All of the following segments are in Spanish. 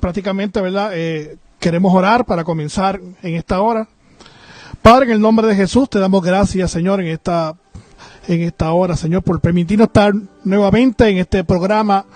prácticamente, ¿verdad? Queremos orar para comenzar en esta hora. Padre, en el nombre de Jesús, te damos gracias, Señor, en esta hora, Señor, por permitirnos estar nuevamente en este programa,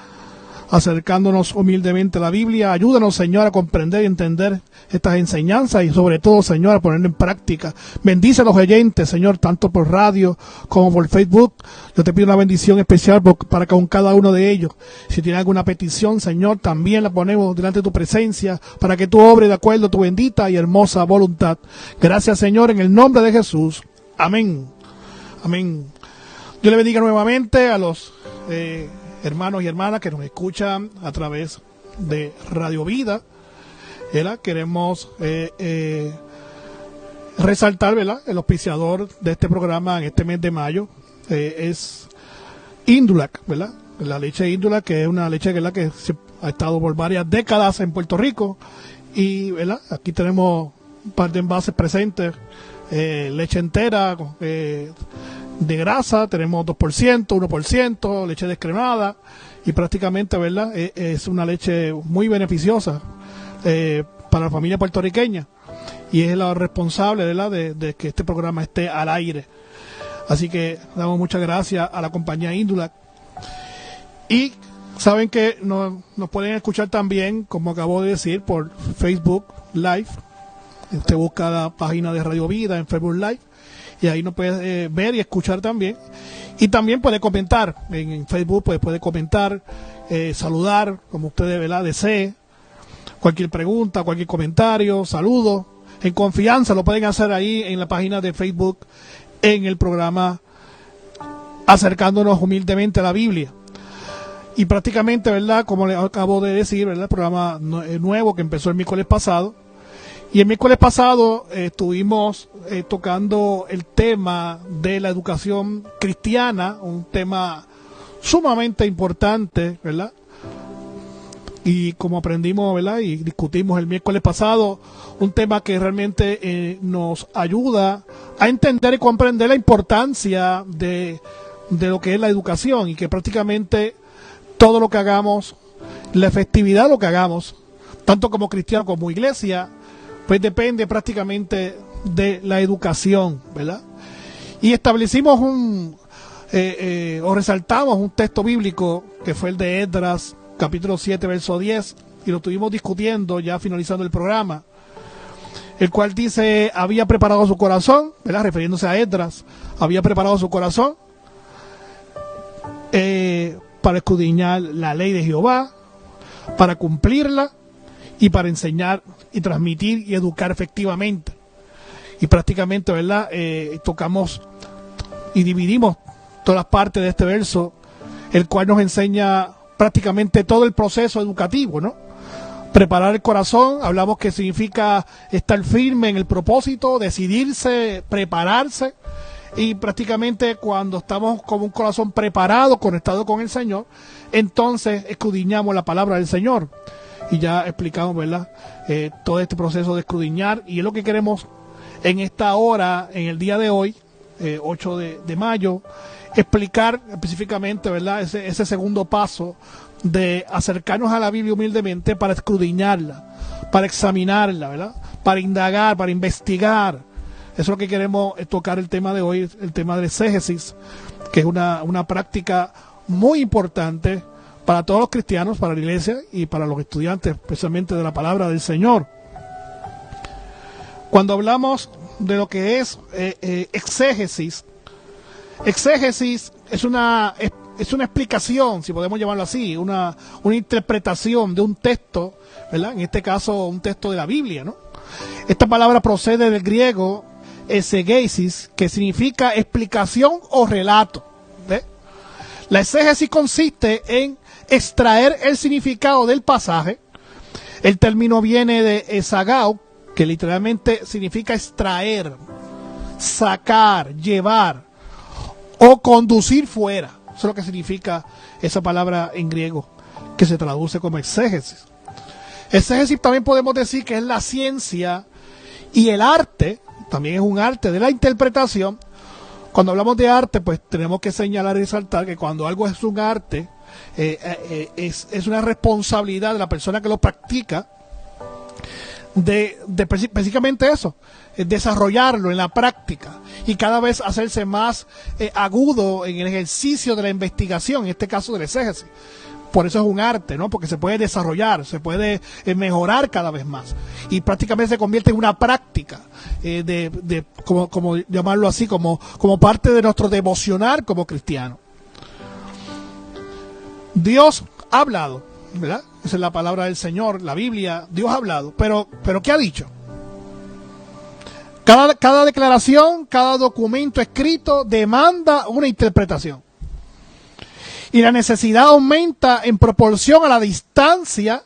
acercándonos humildemente a la Biblia. Ayúdanos, Señor, a comprender y entender estas enseñanzas y sobre todo, Señor, a ponerlo en práctica. Bendice a los oyentes, Señor, tanto por radio como por Facebook. Yo te pido una bendición especial para con cada uno de ellos. Si tiene alguna petición, Señor, también la ponemos delante de tu presencia para que tú obres de acuerdo a tu bendita y hermosa voluntad. Gracias, Señor, en el nombre de Jesús. Amén. Amén. Dios le bendiga nuevamente a los hermanos y hermanas que nos escuchan a través de Radio Vida. Queremos resaltar, ¿verdad?, el auspiciador de este programa en este mes de mayo es Indulac, ¿verdad? La leche Indulac, que es una leche, ¿verdad?, que ha estado por varias décadas en Puerto Rico. Y, ¿verdad?, aquí tenemos un par de envases presentes, leche entera, de grasa, tenemos 2%, 1%, leche descremada, y prácticamente, ¿verdad?, es una leche muy beneficiosa para la familia puertorriqueña, y es la responsable, ¿verdad?, de que este programa esté al aire. Así que damos muchas gracias a la compañía Indulac. Y saben que nos pueden escuchar también, como acabo de decir, por Facebook Live. Usted busca la página de Radio Vida en Facebook Live, y ahí nos puede ver y escuchar también. Y también puede comentar en Facebook, puede comentar, saludar, como usted, ¿verdad?, desee. Cualquier pregunta, cualquier comentario, saludo, en confianza lo pueden hacer ahí en la página de Facebook, en el programa Acercándonos Humildemente a la Biblia. Y prácticamente, ¿verdad?, como le acabo de decir, ¿verdad?, el programa nuevo que empezó el miércoles pasado. Y el miércoles pasado estuvimos tocando el tema de la educación cristiana, un tema sumamente importante, ¿verdad? Y como aprendimos, ¿verdad?, y discutimos el miércoles pasado, un tema que realmente nos ayuda a entender y comprender la importancia de lo que es la educación, y que prácticamente todo lo que hagamos, la efectividad de lo que hagamos, tanto como cristiano como iglesia, pues depende prácticamente de la educación, ¿verdad? Y establecimos o resaltamos un texto bíblico que fue el de Esdras, capítulo 7, verso 10, y lo estuvimos discutiendo ya finalizando el programa, el cual dice: había preparado su corazón, ¿verdad?, refiriéndose a Esdras, había preparado su corazón para escudriñar la ley de Jehová, para cumplirla y para enseñar y transmitir y educar efectivamente. Y prácticamente, ¿verdad?, tocamos y dividimos todas las partes de este verso, el cual nos enseña prácticamente todo el proceso educativo, ¿no? Preparar el corazón, hablamos que significa estar firme en el propósito, decidirse, prepararse, y prácticamente cuando estamos con un corazón preparado, conectado con el Señor, entonces escudriñamos la palabra del Señor. Y ya explicamos, ¿verdad?, todo este proceso de escudriñar, y es lo que queremos en esta hora, en el día de hoy, 8 de mayo, explicar específicamente, ¿verdad?, ese segundo paso de acercarnos a la Biblia humildemente para escudriñarla, para examinarla, ¿verdad?, para indagar, para investigar. Eso es lo que queremos tocar el tema de hoy, el tema del exégesis, que es una práctica muy importante para todos los cristianos, para la iglesia y para los estudiantes, especialmente de la palabra del Señor. Cuando hablamos de lo que es exégesis es una explicación, si podemos llamarlo así, una interpretación de un texto, ¿verdad?, en este caso un texto de la Biblia, ¿no? Esta palabra procede del griego exegesis, que significa explicación o relato, ¿ves? La exégesis consiste en extraer el significado del pasaje. El término viene de exagao, que literalmente significa extraer, sacar, llevar o conducir fuera. Eso es lo que significa esa palabra en griego, que se traduce como exégesis. Exégesis también podemos decir que es la ciencia y el arte, también es un arte de la interpretación. Cuando hablamos de arte, pues tenemos que señalar y resaltar que cuando algo es un arte, Es una responsabilidad de la persona que lo practica de básicamente eso, desarrollarlo en la práctica y cada vez hacerse más agudo en el ejercicio de la investigación, en este caso del exégesis. Por eso es un arte, ¿no? Porque se puede desarrollar, se puede mejorar cada vez más. Y prácticamente se convierte en una práctica, como llamarlo así, como parte de nuestro devocionar como cristiano. Dios ha hablado, ¿verdad? Esa es la palabra del Señor, la Biblia, Dios ha hablado. Pero ¿qué ha dicho? Cada declaración, cada documento escrito demanda una interpretación. Y la necesidad aumenta en proporción a la distancia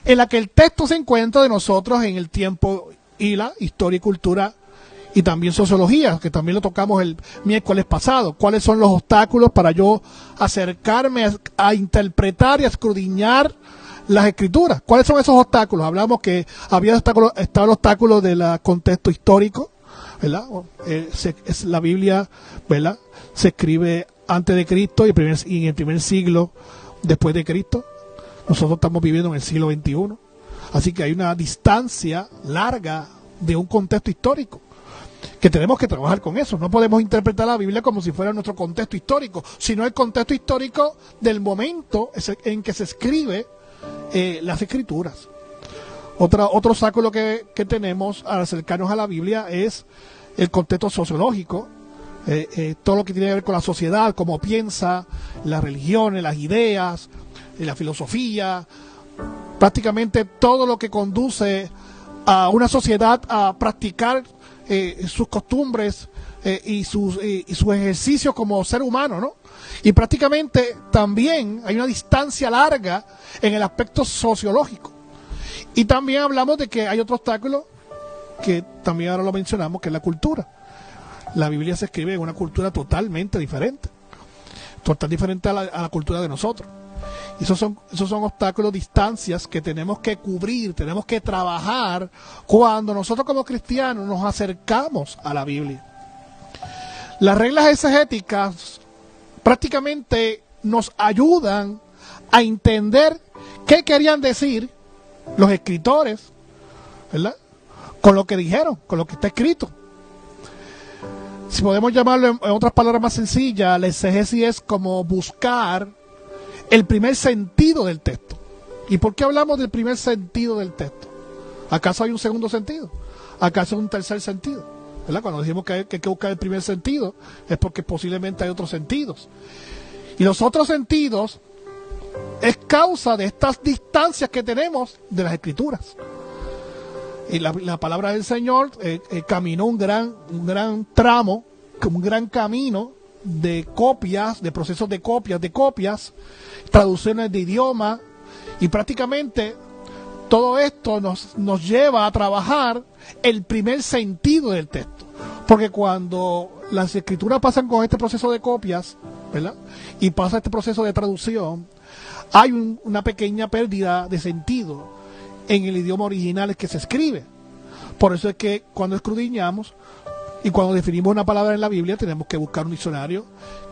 en la que el texto se encuentra de nosotros en el tiempo y la historia y cultura y también sociología, que también lo tocamos el miércoles pasado. ¿Cuáles son los obstáculos para yo acercarme a interpretar y a escudriñar las escrituras? ¿Cuáles son esos obstáculos? Hablamos que estaba el obstáculo del contexto histórico, ¿verdad? La Biblia, ¿verdad? Se escribe antes de Cristo y en el primer siglo después de Cristo. Nosotros estamos viviendo en el siglo XXI. Así que hay una distancia larga de un contexto histórico que tenemos que trabajar con eso. No podemos interpretar la Biblia como si fuera nuestro contexto histórico, sino el contexto histórico del momento en que se escribe las escrituras. Otro obstáculo que tenemos al acercarnos a la Biblia es el contexto sociológico. Todo lo que tiene que ver con la sociedad, cómo piensa, las religiones, las ideas, la filosofía, prácticamente todo lo que conduce a una sociedad a practicar sus costumbres y sus ejercicios como ser humano, ¿no? Y prácticamente también hay una distancia larga en el aspecto sociológico. Y también hablamos de que hay otro obstáculo que también ahora lo mencionamos, que es la cultura. La Biblia se escribe en una cultura totalmente diferente a la cultura de nosotros. Y esos son obstáculos, distancias que tenemos que cubrir, tenemos que trabajar cuando nosotros como cristianos nos acercamos a la Biblia. Las reglas exegéticas prácticamente nos ayudan a entender qué querían decir los escritores, ¿verdad? Con lo que dijeron, con lo que está escrito. Si podemos llamarlo en otras palabras más sencillas, la exégesis es como buscar el primer sentido del texto. ¿Y por qué hablamos del primer sentido del texto? ¿Acaso hay un segundo sentido? ¿Acaso hay un tercer sentido? ¿Verdad? Cuando decimos que hay que buscar el primer sentido, es porque posiblemente hay otros sentidos. Y los otros sentidos es causa de estas distancias que tenemos de las escrituras. Y la palabra del Señor caminó un gran tramo, un gran camino de copias, de procesos de copias, traducciones de idioma, y prácticamente todo esto nos lleva a trabajar el primer sentido del texto. Porque cuando las escrituras pasan con este proceso de copias, ¿verdad? Y pasa este proceso de traducción, hay una pequeña pérdida de sentido en el idioma original que se escribe. Por eso es que cuando escudriñamos y cuando definimos una palabra en la Biblia, tenemos que buscar un diccionario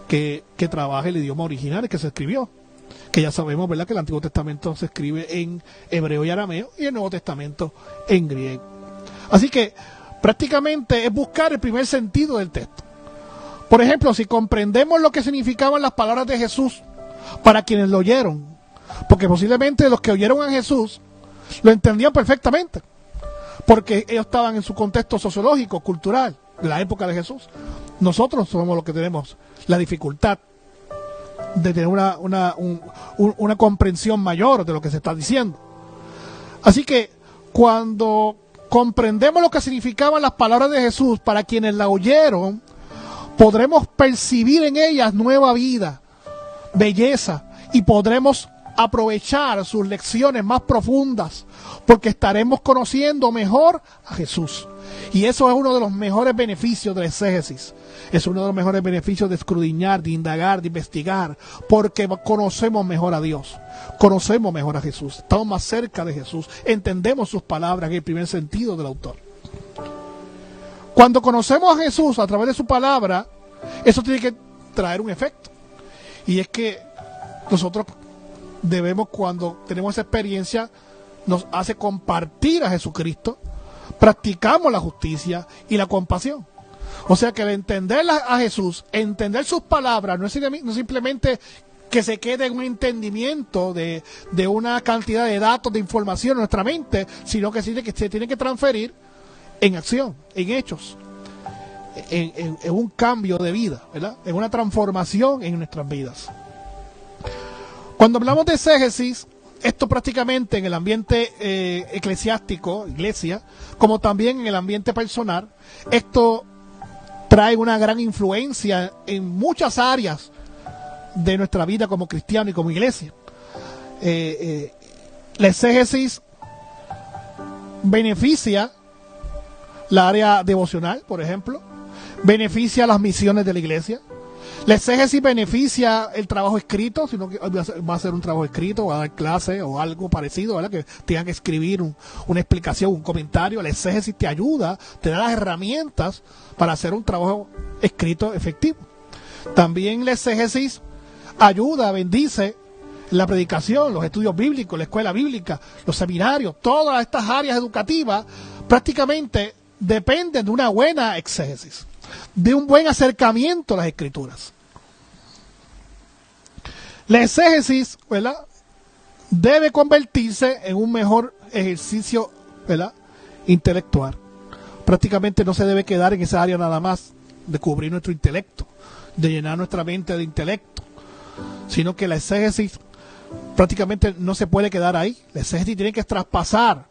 que trabaje el idioma original que se escribió. Que ya sabemos, ¿verdad?, que el Antiguo Testamento se escribe en hebreo y arameo y el Nuevo Testamento en griego. Así que prácticamente es buscar el primer sentido del texto. Por ejemplo, si comprendemos lo que significaban las palabras de Jesús para quienes lo oyeron, porque posiblemente los que oyeron a Jesús lo entendían perfectamente, porque ellos estaban en su contexto sociológico, cultural, de la época de Jesús. Nosotros somos los que tenemos la dificultad de tener una comprensión mayor de lo que se está diciendo. Así que cuando comprendemos lo que significaban las palabras de Jesús para quienes la oyeron, podremos percibir en ellas nueva vida, belleza, y podremos aprovechar sus lecciones más profundas, porque estaremos conociendo mejor a Jesús. Y eso es uno de los mejores beneficios de la exégesis. Es uno de los mejores beneficios de escudriñar, de indagar, de investigar, porque conocemos mejor a Dios, conocemos mejor a Jesús, estamos más cerca de Jesús, entendemos sus palabras en el primer sentido del autor. Cuando conocemos a Jesús a través de su palabra, eso tiene que traer un efecto. Y es que nosotros debemos, cuando tenemos esa experiencia, nos hace compartir a Jesucristo, practicamos la justicia y la compasión. O sea que al entender a Jesús, entender sus palabras, no es simplemente que se quede en un entendimiento de una cantidad de datos, de información en nuestra mente, sino que se tiene que transferir en acción, en hechos, en un cambio de vida, ¿verdad? En una transformación en nuestras vidas. Cuando hablamos de exégesis, esto prácticamente en el ambiente eclesiástico, iglesia, como también en el ambiente personal, esto trae una gran influencia en muchas áreas de nuestra vida como cristiano y como iglesia. La exégesis beneficia la área devocional, por ejemplo, beneficia las misiones de la iglesia. La exégesis beneficia el trabajo escrito, sino que va a ser un trabajo escrito, va a dar clase o algo parecido, ¿verdad? Que tengan que escribir una explicación, un comentario. La exégesis te ayuda, te da las herramientas para hacer un trabajo escrito efectivo. También la exégesis ayuda, bendice la predicación, los estudios bíblicos, la escuela bíblica, los seminarios, todas estas áreas educativas prácticamente dependen de una buena exégesis, de un buen acercamiento a las escrituras. La exégesis, ¿verdad?, debe convertirse en un mejor ejercicio, ¿verdad?, intelectual. Prácticamente no se debe quedar en esa área nada más de cubrir nuestro intelecto, de llenar nuestra mente de intelecto, sino que la exégesis prácticamente no se puede quedar ahí. La exégesis tiene que traspasar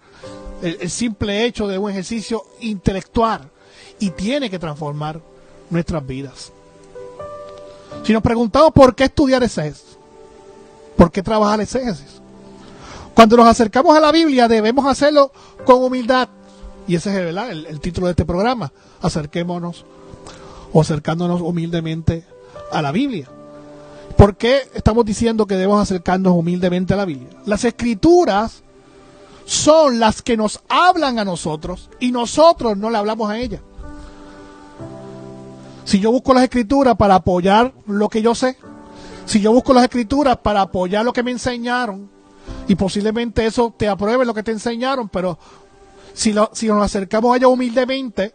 el simple hecho de un ejercicio intelectual y tiene que transformar nuestras vidas. Si nos preguntamos por qué estudiar exégesis, por qué trabajar exégesis, cuando nos acercamos a la Biblia debemos hacerlo con humildad, y ese es, ¿verdad?, el título de este programa: acerquémonos o acercándonos humildemente a la Biblia. ¿Por qué estamos diciendo que debemos acercarnos humildemente a la Biblia? Las escrituras son las que nos hablan a nosotros y nosotros no le hablamos a ellas. Si yo busco las escrituras para apoyar lo que yo sé, si yo busco las escrituras para apoyar lo que me enseñaron, y posiblemente eso te apruebe lo que te enseñaron, pero si nos acercamos a ella humildemente,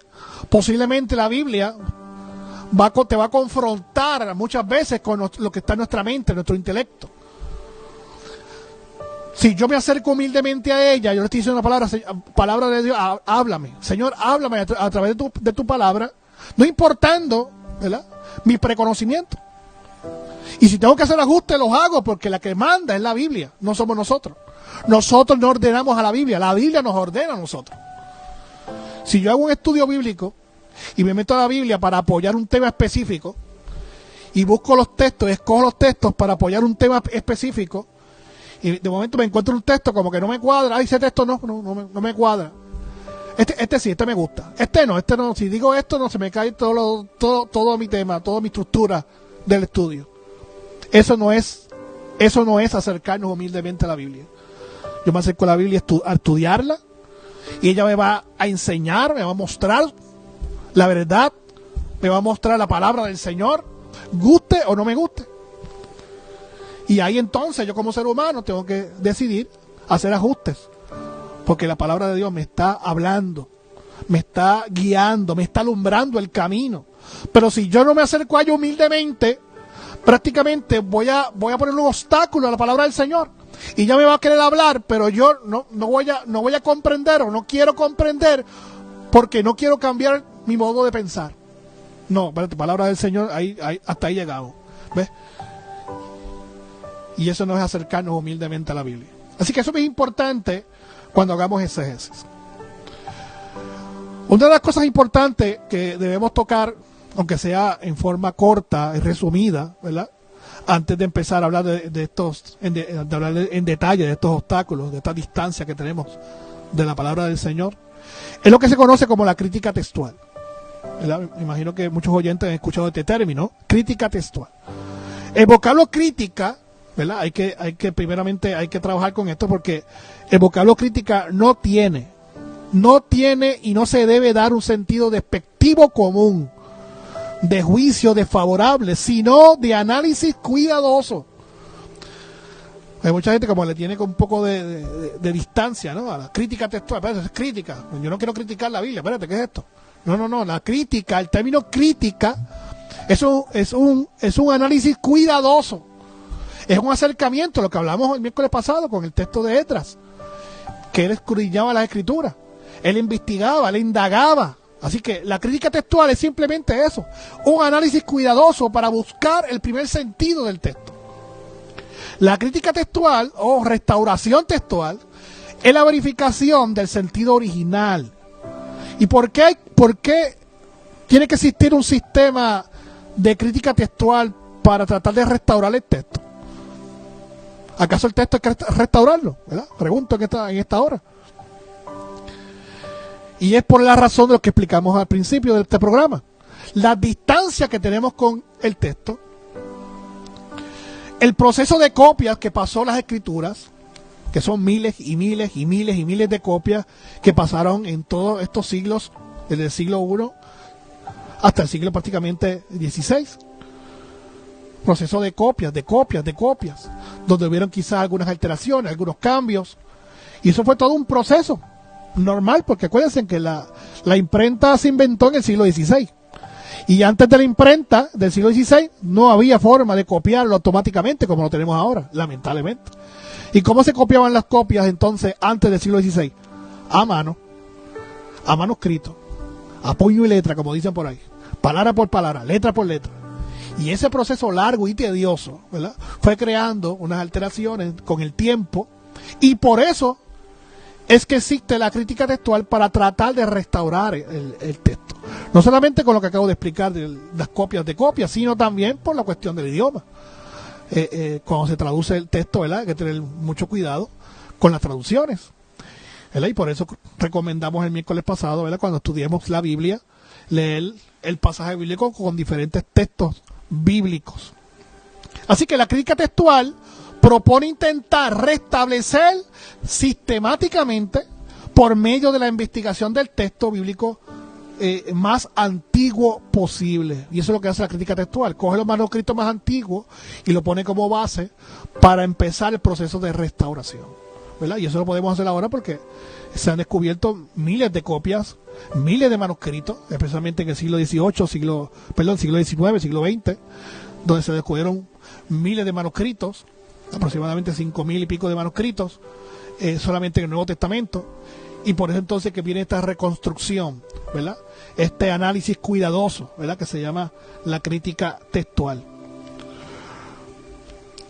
posiblemente la Biblia te va a confrontar muchas veces con lo que está en nuestra mente, nuestro intelecto. Si yo me acerco humildemente a ella, yo le estoy diciendo una palabra de Dios, háblame, Señor, háblame a través de tu palabra, no importando, ¿verdad?, mi preconocimiento. Y si tengo que hacer ajustes, los hago, porque la que manda es la Biblia, no somos nosotros. Nosotros no ordenamos a la Biblia nos ordena a nosotros. Si yo hago un estudio bíblico y me meto a la Biblia para apoyar un tema específico, y busco los textos, escojo los textos para apoyar un tema específico, y de momento me encuentro un texto como que no me cuadra, ese texto no me cuadra. Este sí, este me gusta. Este no. Si digo esto, no, se me cae todo mi tema, toda mi estructura del estudio. Eso no es acercarnos humildemente a la Biblia. Yo me acerco a la Biblia a estudiarla, y ella me va a enseñar, me va a mostrar la verdad, me va a mostrar la palabra del Señor, guste o no me guste. Y ahí entonces yo como ser humano tengo que decidir hacer ajustes, porque la palabra de Dios me está hablando, me está guiando, me está alumbrando el camino. Pero si yo no me acerco a ella humildemente, prácticamente voy a poner un obstáculo a la palabra del Señor, y ya me va a querer hablar, pero yo no voy a comprender, o no quiero comprender, porque no quiero cambiar mi modo de pensar. No, la palabra del Señor, hasta ahí llegamos, ¿ves? Y eso no es acercarnos humildemente a la Biblia. Así que eso es importante cuando hagamos exégesis. Una de las cosas importantes que debemos tocar, aunque sea en forma corta y resumida, ¿verdad?, antes de empezar a hablar de hablar en detalle de estos obstáculos, de esta distancia que tenemos de la palabra del Señor, es lo que se conoce como la crítica textual, ¿verdad? Me imagino que muchos oyentes han escuchado este término, crítica textual. El vocablo crítica, ¿verdad?, hay que primeramente trabajar con esto, porque el vocablo crítica no tiene y no se debe dar un sentido despectivo común, de juicio desfavorable, sino de análisis cuidadoso. Hay mucha gente como le tiene un poco de distancia, ¿no? A la crítica textual. Espérate, es crítica. Yo no quiero criticar la Biblia. Espérate, ¿qué es esto? No. La crítica, el término crítica, eso es un análisis cuidadoso. Es un acercamiento, lo que hablamos el miércoles pasado con el texto de Esdras, que él escudriñaba las escrituras. Él investigaba, él indagaba. Así que la crítica textual es simplemente eso. Un análisis cuidadoso para buscar el primer sentido del texto. La crítica textual o restauración textual es la verificación del sentido original. ¿Y por qué tiene que existir un sistema de crítica textual para tratar de restaurar el texto? ¿Acaso el texto hay que restaurarlo? ¿Verdad? Pregunto en esta hora. Y es por la razón de lo que explicamos al principio de este programa. La distancia que tenemos con el texto, el proceso de copias que pasó las escrituras, que son miles y miles y miles y miles de copias que pasaron en todos estos siglos, desde el siglo I hasta el siglo prácticamente XVI. Proceso de copias, donde hubieron quizás algunas alteraciones, algunos cambios. Y eso fue todo un proceso normal, porque acuérdense que la imprenta se inventó en el siglo XVI. Y antes de la imprenta del siglo XVI no había forma de copiarlo automáticamente como lo tenemos ahora, lamentablemente. ¿Y cómo se copiaban las copias entonces antes del siglo XVI? A mano, a manuscrito, a puño y letra, como dicen por ahí, palabra por palabra, letra por letra. Y ese proceso largo y tedioso, ¿verdad?, fue creando unas alteraciones con el tiempo, y por eso es que existe la crítica textual para tratar de restaurar el texto. No solamente con lo que acabo de explicar de las copias de copias, sino también por la cuestión del idioma. Cuando se traduce el texto, ¿verdad?, hay que tener mucho cuidado con las traducciones, ¿verdad? Y por eso recomendamos el miércoles pasado, ¿verdad?, cuando estudiemos la Biblia, leer el pasaje bíblico con diferentes textos bíblicos. Así que la crítica textual propone intentar restablecer sistemáticamente, por medio de la investigación del texto bíblico más antiguo posible. Y eso es lo que hace la crítica textual. Coge los manuscritos más antiguos y lo pone como base para empezar el proceso de restauración, ¿verdad? Y eso lo podemos hacer ahora porque se han descubierto miles de copias, miles de manuscritos, especialmente en el siglo XVIII, siglo XIX, siglo XX, donde se descubrieron miles de manuscritos, aproximadamente 5,000 y pico de manuscritos, solamente en el Nuevo Testamento. Y por eso entonces que viene esta reconstrucción, ¿verdad?, este análisis cuidadoso, ¿verdad?, que se llama la crítica textual.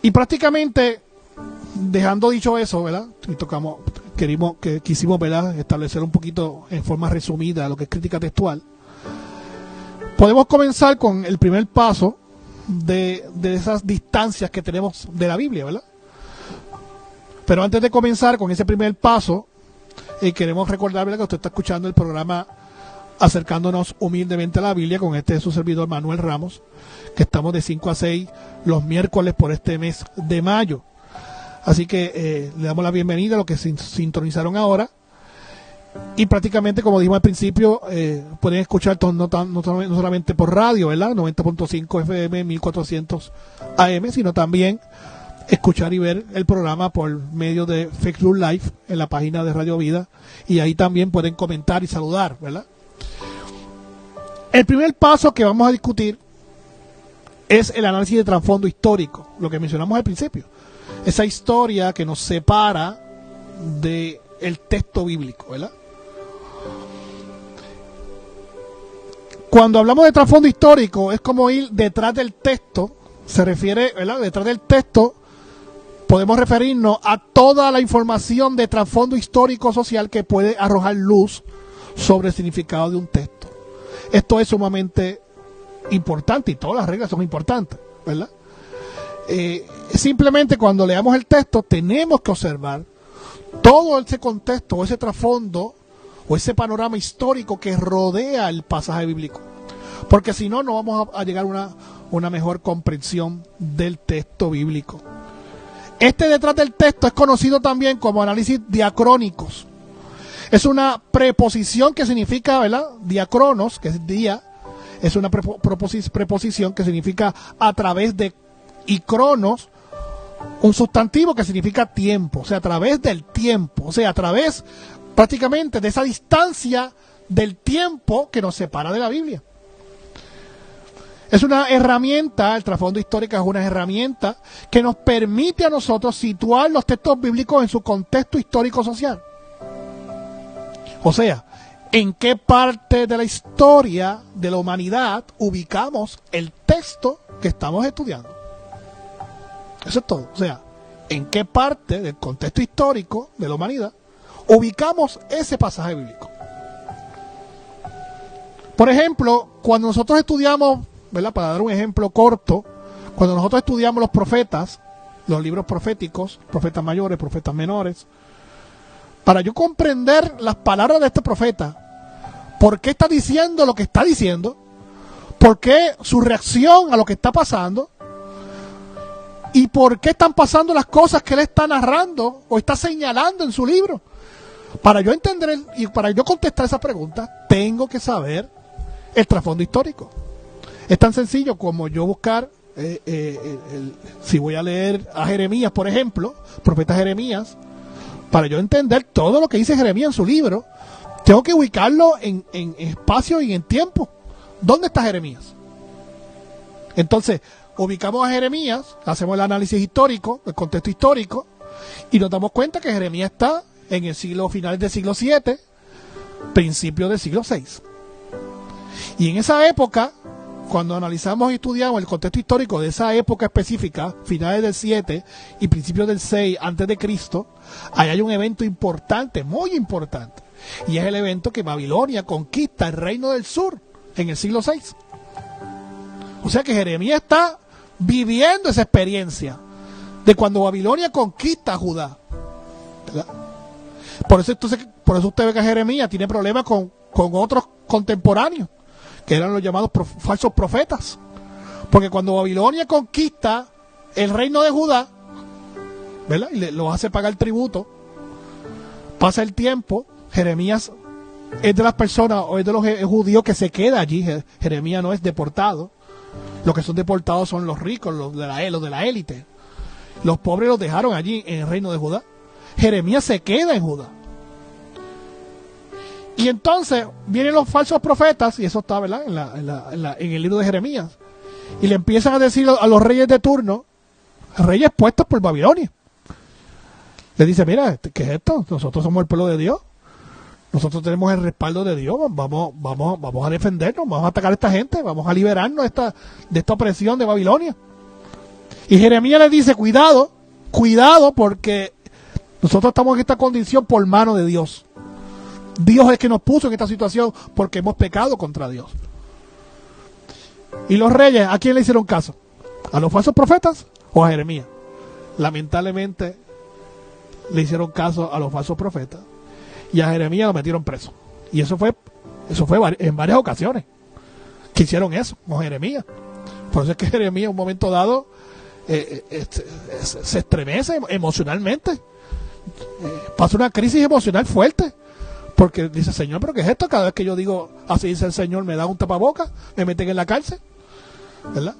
Y prácticamente, dejando dicho eso, ¿verdad?, y quisimos, ¿verdad?, establecer un poquito en forma resumida lo que es crítica textual. Podemos comenzar con el primer paso de esas distancias que tenemos de la Biblia, ¿verdad? Pero antes de comenzar con ese primer paso, queremos recordar, ¿verdad?, que usted está escuchando el programa Acercándonos Humildemente a la Biblia con su servidor Manuel Ramos, que estamos de 5 a 6 los miércoles por este mes de mayo. Así que le damos la bienvenida a los que se sintonizaron ahora. Y prácticamente, como dijimos al principio, pueden escuchar no solamente por radio, ¿verdad?, 90.5 FM, 1400 AM, sino también escuchar y ver el programa por medio de Facebook Live en la página de Radio Vida, y ahí también pueden comentar y saludar, ¿verdad? El primer paso que vamos a discutir es el análisis de trasfondo histórico, lo que mencionamos al principio, esa historia que nos separa del texto bíblico, ¿verdad? Cuando hablamos de trasfondo histórico es como ir detrás del texto, se refiere, ¿verdad?, detrás del texto podemos referirnos a toda la información de trasfondo histórico social que puede arrojar luz sobre el significado de un texto. Esto es sumamente importante y todas las reglas son importantes, ¿verdad? Simplemente cuando leamos el texto tenemos que observar todo ese contexto o ese trasfondo o ese panorama histórico que rodea el pasaje bíblico, porque si no, no vamos a llegar a una mejor comprensión del texto bíblico. Este detrás del texto es conocido también como análisis diacrónicos. Es una preposición que significa, ¿verdad?, diacronos, que es día, es una preposición que significa a través de, y cronos, un sustantivo que significa tiempo, o sea, a través del tiempo, o sea, a través prácticamente de esa distancia del tiempo que nos separa de la Biblia. Es una herramienta, el trasfondo histórico es una herramienta que nos permite a nosotros situar los textos bíblicos en su contexto histórico-social. O sea, en qué parte de la historia de la humanidad ubicamos el texto que estamos estudiando. Eso es todo. O sea, en qué parte del contexto histórico de la humanidad ubicamos ese pasaje bíblico. Por ejemplo, cuando nosotros estudiamos, ¿verdad? Para dar un ejemplo corto, cuando nosotros estudiamos los profetas, los libros proféticos, profetas mayores, profetas menores, para yo comprender las palabras de este profeta, por qué está diciendo lo que está diciendo, por qué su reacción a lo que está pasando, y por qué están pasando las cosas que él está narrando o está señalando en su libro. Para yo entender y para yo contestar esa pregunta, tengo que saber el trasfondo histórico. Es tan sencillo como yo buscar, si voy a leer a Jeremías, por ejemplo, profeta Jeremías, para yo entender todo lo que dice Jeremías en su libro, tengo que ubicarlo en espacio y en tiempo. ¿Dónde está Jeremías? Entonces, ubicamos a Jeremías, hacemos el análisis histórico, el contexto histórico, y nos damos cuenta que Jeremías está en el finales del siglo VII, principios del siglo VI. Y en esa época, cuando analizamos y estudiamos el contexto histórico de esa época específica, finales del 7 y principios del 6 antes de Cristo, ahí hay un evento importante, muy importante, y es el evento que Babilonia conquista el reino del sur en el siglo VI. O sea que Jeremías está viviendo esa experiencia de cuando Babilonia conquista a Judá, ¿verdad? Por eso usted ve que Jeremías tiene problemas con otros contemporáneos, que eran los llamados falsos profetas. Porque cuando Babilonia conquista el reino de Judá, ¿verdad? Y los hace pagar tributo, pasa el tiempo, Jeremías es de las personas, o es de los judíos que se queda allí. Jeremías no es deportado. Los que son deportados son los ricos, los de la élite. Los pobres los dejaron allí en el reino de Judá. Jeremías se queda en Judá. Y entonces vienen los falsos profetas, y eso está, ¿verdad?, en el libro de Jeremías, y le empiezan a decir a los reyes de turno, reyes puestos por Babilonia. Le dice, mira, ¿qué es esto? Nosotros somos el pueblo de Dios. Nosotros tenemos el respaldo de Dios, vamos a defendernos, vamos a atacar a esta gente, vamos a liberarnos de esta opresión de Babilonia. Y Jeremías les dice, cuidado, porque nosotros estamos en esta condición por mano de Dios. Dios es el que nos puso en esta situación porque hemos pecado contra Dios. Y los reyes, ¿a quién le hicieron caso? ¿A los falsos profetas o a Jeremías? Lamentablemente le hicieron caso a los falsos profetas. Y a Jeremías lo metieron preso. Y eso fue en varias ocasiones que hicieron eso con Jeremías. Por eso es que Jeremías en un momento dado se estremece emocionalmente. Pasa una crisis emocional fuerte. Porque dice, Señor, ¿pero qué es esto? Cada vez que yo digo, así dice el Señor, me da un tapabocas, me meten en la cárcel, ¿verdad?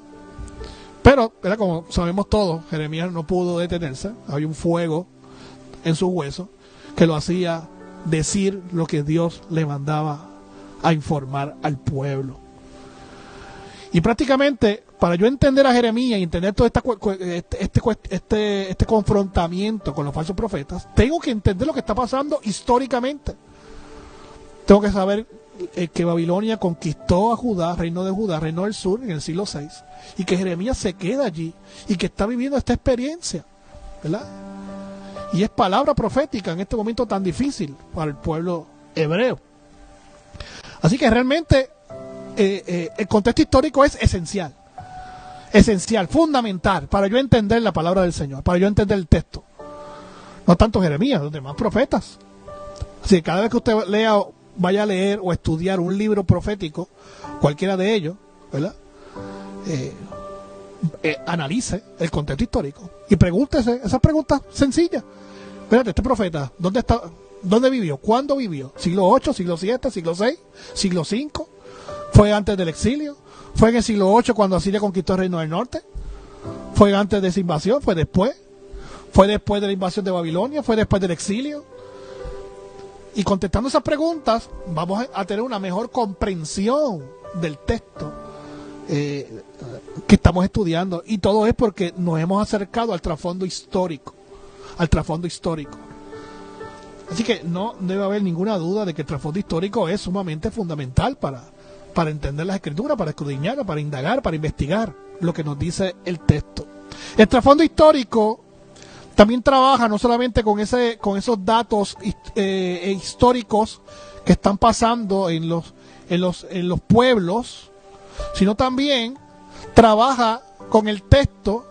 Pero, ¿verdad?, como sabemos todos, Jeremías no pudo detenerse. Había un fuego en sus huesos que lo hacía decir lo que Dios le mandaba a informar al pueblo. Y prácticamente, para yo entender a Jeremías y entender todo este confrontamiento con los falsos profetas, tengo que entender lo que está pasando históricamente. Tengo que saber que Babilonia conquistó a Judá, reino de Judá, reino del sur, en el siglo VI, y que Jeremías se queda allí y que está viviendo esta experiencia, ¿verdad? Y es palabra profética en este momento tan difícil para el pueblo hebreo. Así que realmente el contexto histórico es esencial, fundamental, para yo entender la palabra del Señor, para yo entender el texto. No tanto Jeremías, los demás profetas. Así que cada vez que usted vaya a leer o estudiar un libro profético, cualquiera de ellos, ¿verdad?, analice el contexto histórico y pregúntese esas preguntas sencillas. Espérate, este profeta, ¿dónde está? ¿Dónde vivió? ¿Cuándo vivió? ¿Siglo VIII, siglo VII, siglo VI, siglo V? ¿Fue antes del exilio? ¿Fue en el siglo VIII cuando Asiria conquistó el reino del norte? ¿Fue antes de esa invasión? ¿Fue después? ¿Fue después de la invasión de Babilonia? ¿Fue después del exilio? Y contestando esas preguntas, vamos a tener una mejor comprensión del texto que estamos estudiando. Y todo es porque nos hemos acercado al trasfondo histórico. Así que no debe haber ninguna duda de que el trasfondo histórico es sumamente fundamental para entender las escrituras, para escudriñar, para indagar, para investigar lo que nos dice el texto. El trasfondo histórico también trabaja no solamente con esos datos históricos que están pasando en los pueblos, sino también trabaja con el texto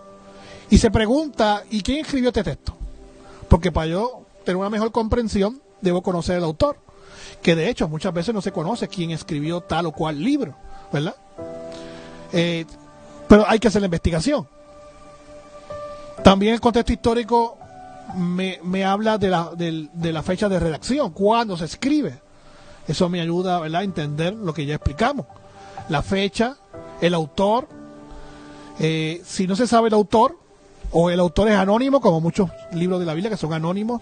y se pregunta, ¿y quién escribió este texto? Porque para yo tener una mejor comprensión debo conocer el autor, que de hecho muchas veces no se conoce quién escribió tal o cual libro, ¿verdad? Pero hay que hacer la investigación. También el contexto histórico me habla de la fecha de redacción, cuándo se escribe. Eso me ayuda, ¿verdad?, a entender lo que ya explicamos. La fecha, el autor. Si no se sabe el autor, o el autor es anónimo, como muchos libros de la Biblia que son anónimos,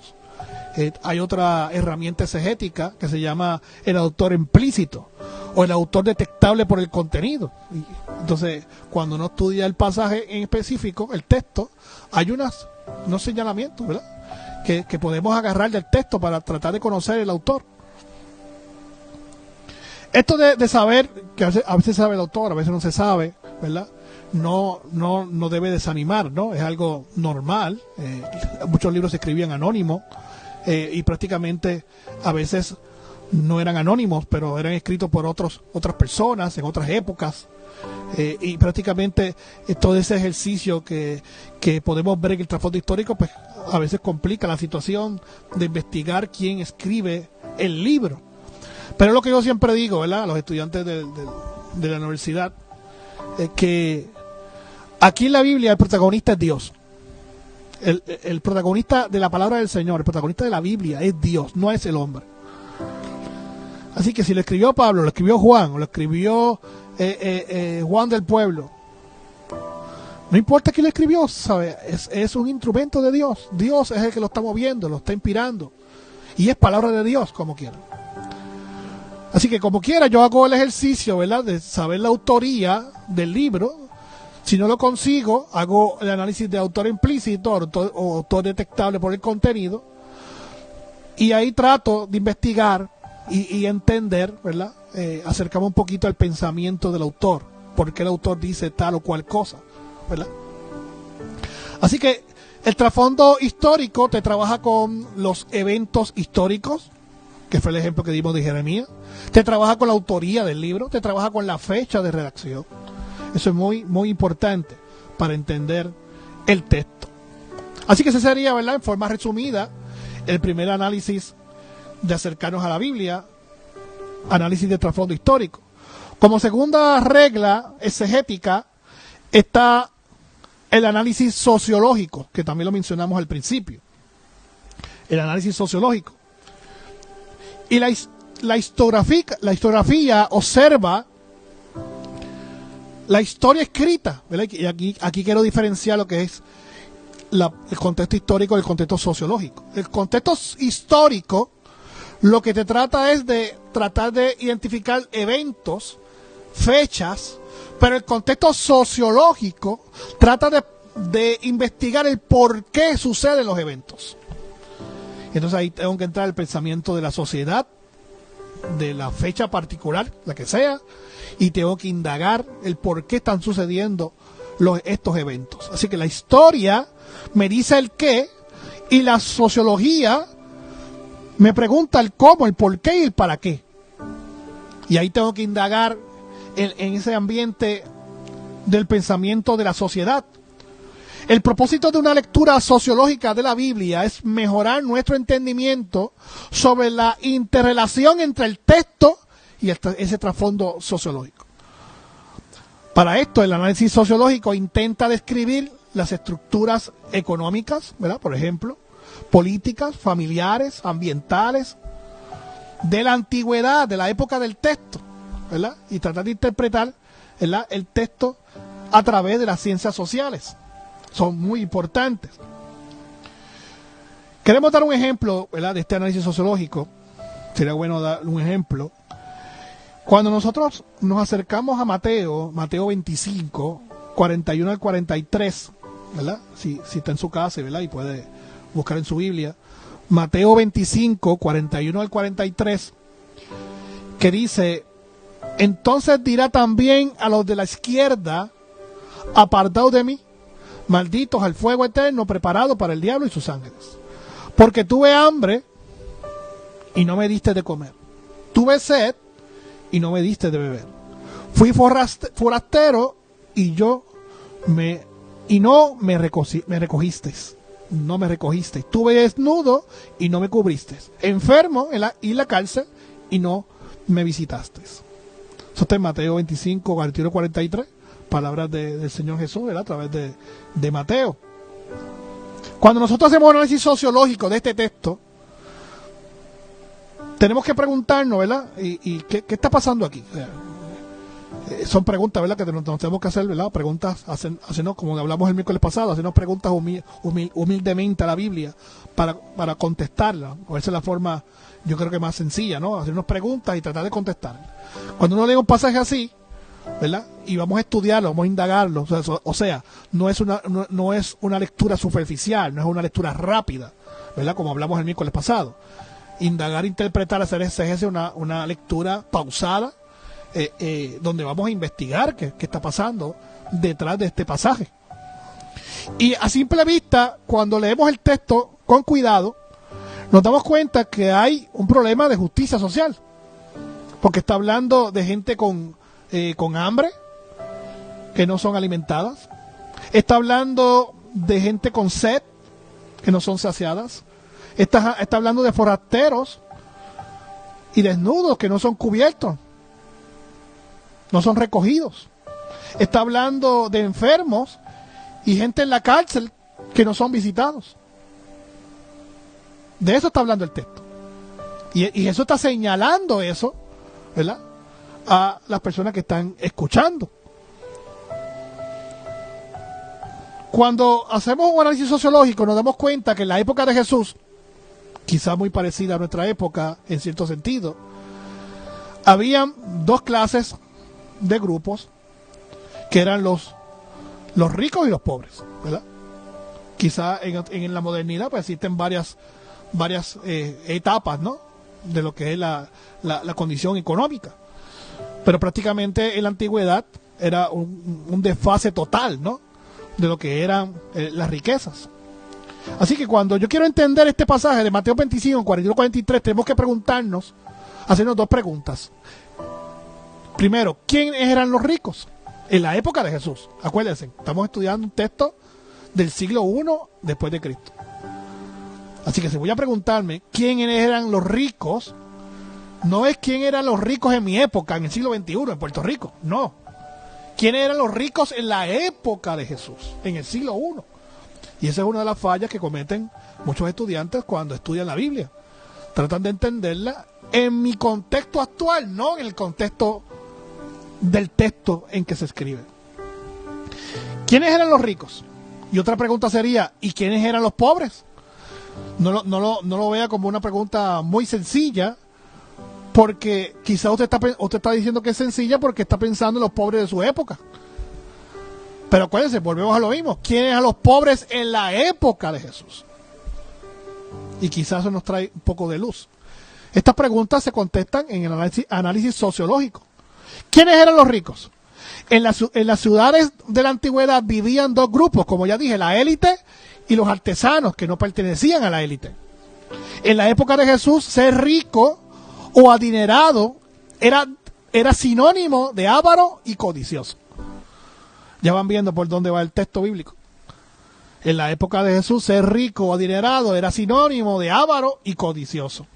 hay otra herramienta exegética que se llama el autor implícito, o el autor detectable por el contenido. Entonces, cuando uno estudia el pasaje en específico, el texto, hay unos señalamientos, ¿verdad?, que podemos agarrar del texto para tratar de conocer el autor. Esto de saber, que a veces sabe el autor, a veces no se sabe, ¿verdad?, no debe desanimar, ¿no? Es algo normal. Muchos libros se escribían anónimos y prácticamente a veces no eran anónimos, pero eran escritos por otras personas en otras épocas. Y prácticamente todo ese ejercicio que podemos ver en el trasfondo histórico, pues a veces complica la situación de investigar quién escribe el libro. Pero es lo que yo siempre digo, ¿verdad?, a los estudiantes de la universidad, que aquí en la Biblia el protagonista es Dios. El protagonista de la palabra del Señor, el protagonista de la Biblia es Dios, no es el hombre. Así que si lo escribió Pablo, lo escribió Juan, o lo escribió Juan del Pueblo, no importa quién lo escribió, ¿sabe? Es un instrumento de Dios. Dios es el que lo está moviendo, lo está inspirando, y es palabra de Dios, como quiera. Así que como quiera, yo hago el ejercicio, ¿verdad?, de saber la autoría del libro. Si no lo consigo, hago el análisis de autor implícito o autor detectable por el contenido, y ahí trato de investigar y entender, ¿verdad?, acercamos un poquito al pensamiento del autor, por qué el autor dice tal o cual cosa, ¿verdad? Así que el trasfondo histórico te trabaja con los eventos históricos, que fue el ejemplo que dimos de Jeremías. Te trabaja con la autoría del libro, te trabaja con la fecha de redacción. Eso es muy, muy importante para entender el texto. Así que ese sería, ¿verdad?, en forma resumida, el primer análisis de acercarnos a la Biblia, análisis de trasfondo histórico. Como segunda regla exegética está el análisis sociológico, que también lo mencionamos al principio. El análisis sociológico. Y la historiografía observa la historia escrita, ¿verdad? Y aquí quiero diferenciar lo que es el contexto histórico del contexto sociológico. El contexto histórico lo que te trata es de tratar de identificar eventos, fechas, pero el contexto sociológico trata de investigar el por qué suceden los eventos. Entonces ahí tengo que entrar el pensamiento de la sociedad, de la fecha particular, la que sea, y tengo que indagar el por qué están sucediendo estos eventos. Así que la historia me dice el qué, y la sociología me pregunta el cómo, el por qué y el para qué. Y ahí tengo que indagar en ese ambiente del pensamiento de la sociedad. El propósito de una lectura sociológica de la Biblia es mejorar nuestro entendimiento sobre la interrelación entre el texto y ese trasfondo sociológico. Para esto, el análisis sociológico intenta describir las estructuras económicas, ¿verdad?, por ejemplo, políticas, familiares, ambientales, de la antigüedad, de la época del texto, ¿verdad?, y tratar de interpretar, ¿verdad?, el texto a través de las ciencias sociales. Son muy importantes. Queremos dar un ejemplo, ¿verdad?, de este análisis sociológico. Sería bueno dar un ejemplo. Cuando nosotros nos acercamos a Mateo 25, 41 al 43, ¿verdad? Si está en su casa, ¿verdad?, y puede buscar en su Biblia. Mateo 25, 41 al 43, que dice: entonces dirá también a los de la izquierda, apartaos de mí, malditos al fuego eterno preparado para el diablo y sus ángeles. Porque tuve hambre y no me diste de comer. Tuve sed y no me diste de beber. Fui forastero y no me recogisteis. No me recogisteis. Tuve desnudo y no me cubristeis. Enfermo y la cárcel y no me visitasteis. Eso está en Mateo 25, 41, 43. Palabras del Señor Jesús, ¿verdad?, a través de Mateo. Cuando nosotros hacemos un análisis sociológico de este texto, tenemos que preguntarnos, ¿verdad?, y ¿qué está pasando aquí? Son preguntas, ¿verdad?, que nos tenemos que hacer, ¿verdad? Preguntas, hacernos, como hablamos el miércoles pasado, hacernos preguntas humildemente a la Biblia para contestarla. O esa es la forma, yo creo que más sencilla, ¿no? Hacernos preguntas y tratar de contestar. Cuando uno lee un pasaje así, ¿verdad?, y vamos a estudiarlo, vamos a indagarlo, o sea, no es una lectura superficial, no es una lectura rápida, ¿verdad?, como hablamos el miércoles pasado. Indagar, interpretar, hacer exégesis, una lectura pausada, donde vamos a investigar qué está pasando detrás de este pasaje. Y a simple vista, cuando leemos el texto con cuidado, nos damos cuenta que hay un problema de justicia social, porque está hablando de gente con hambre, que no son alimentadas. Está hablando de gente con sed, que no son saciadas. Está hablando de forasteros y desnudos, que no son cubiertos, no son recogidos. Está hablando de enfermos y gente en la cárcel que no son visitados. De eso está hablando el texto. Y eso está señalando eso, ¿verdad?, a las personas que están escuchando. Cuando hacemos un análisis sociológico nos damos cuenta que en la época de Jesús, quizá muy parecida a nuestra época en cierto sentido, habían dos clases de grupos, que eran los ricos y los pobres, ¿verdad? Quizá en la modernidad pues existen varias etapas, ¿no?, de lo que es la condición económica. Pero prácticamente en la antigüedad era un desfase total, ¿no?, de lo que eran las riquezas. Así que cuando yo quiero entender este pasaje de Mateo 25, 41, 43, tenemos que preguntarnos, hacernos dos preguntas. Primero, ¿quiénes eran los ricos en la época de Jesús? Acuérdense, estamos estudiando un texto del siglo I después de Cristo. Así que si voy a preguntarme quiénes eran los ricos, no es quién eran los ricos en mi época, en el siglo XXI, en Puerto Rico. No. ¿Quiénes eran los ricos en la época de Jesús, en el siglo I? Y esa es una de las fallas que cometen muchos estudiantes cuando estudian la Biblia. Tratan de entenderla en mi contexto actual, no en el contexto del texto en que se escribe. ¿Quiénes eran los ricos? Y otra pregunta sería, ¿y quiénes eran los pobres? No lo vea como una pregunta muy sencilla, porque quizá usted está diciendo que es sencilla porque está pensando en los pobres de su época. Pero acuérdense, volvemos a lo mismo. ¿Quiénes eran los pobres en la época de Jesús? Y quizás eso nos trae un poco de luz. Estas preguntas se contestan en el análisis sociológico. ¿Quiénes eran los ricos? En las ciudades de la antigüedad vivían dos grupos, como ya dije, la élite y los artesanos que no pertenecían a la élite. En la época de Jesús, ser rico o adinerado era sinónimo de avaro y codicioso. Ya van viendo por dónde va el texto bíblico. En la época de Jesús, ser rico o adinerado era sinónimo de avaro y codicioso.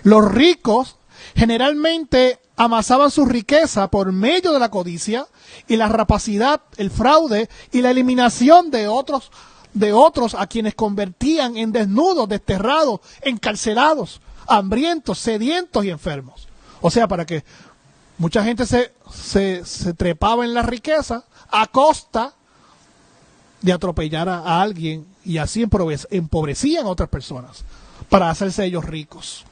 Los ricos generalmente amasaban su riqueza por medio de la codicia y la rapacidad, el fraude y la eliminación de otros a quienes convertían en desnudos, desterrados, encarcelados, hambrientos, sedientos y enfermos. O sea, para que mucha gente se trepaba en la riqueza a costa de atropellar a alguien y así empobrecían a otras personas para hacerse ellos ricos.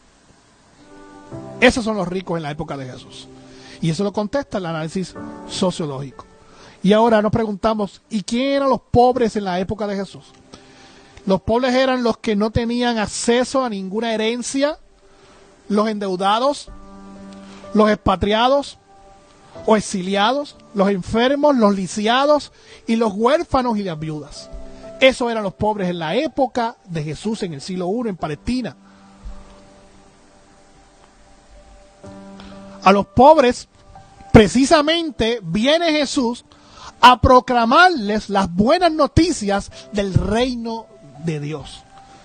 Esos son los ricos en la época de Jesús. Y eso lo contesta el análisis sociológico. Y ahora nos preguntamos, ¿y quién eran los pobres en la época de Jesús? Los pobres eran los que no tenían acceso a ninguna herencia, los endeudados, los expatriados o exiliados, los enfermos, los lisiados y los huérfanos y las viudas. Esos eran los pobres en la época de Jesús en el siglo I en Palestina. A los pobres, precisamente, viene Jesús a proclamarles las buenas noticias del reino de Dios.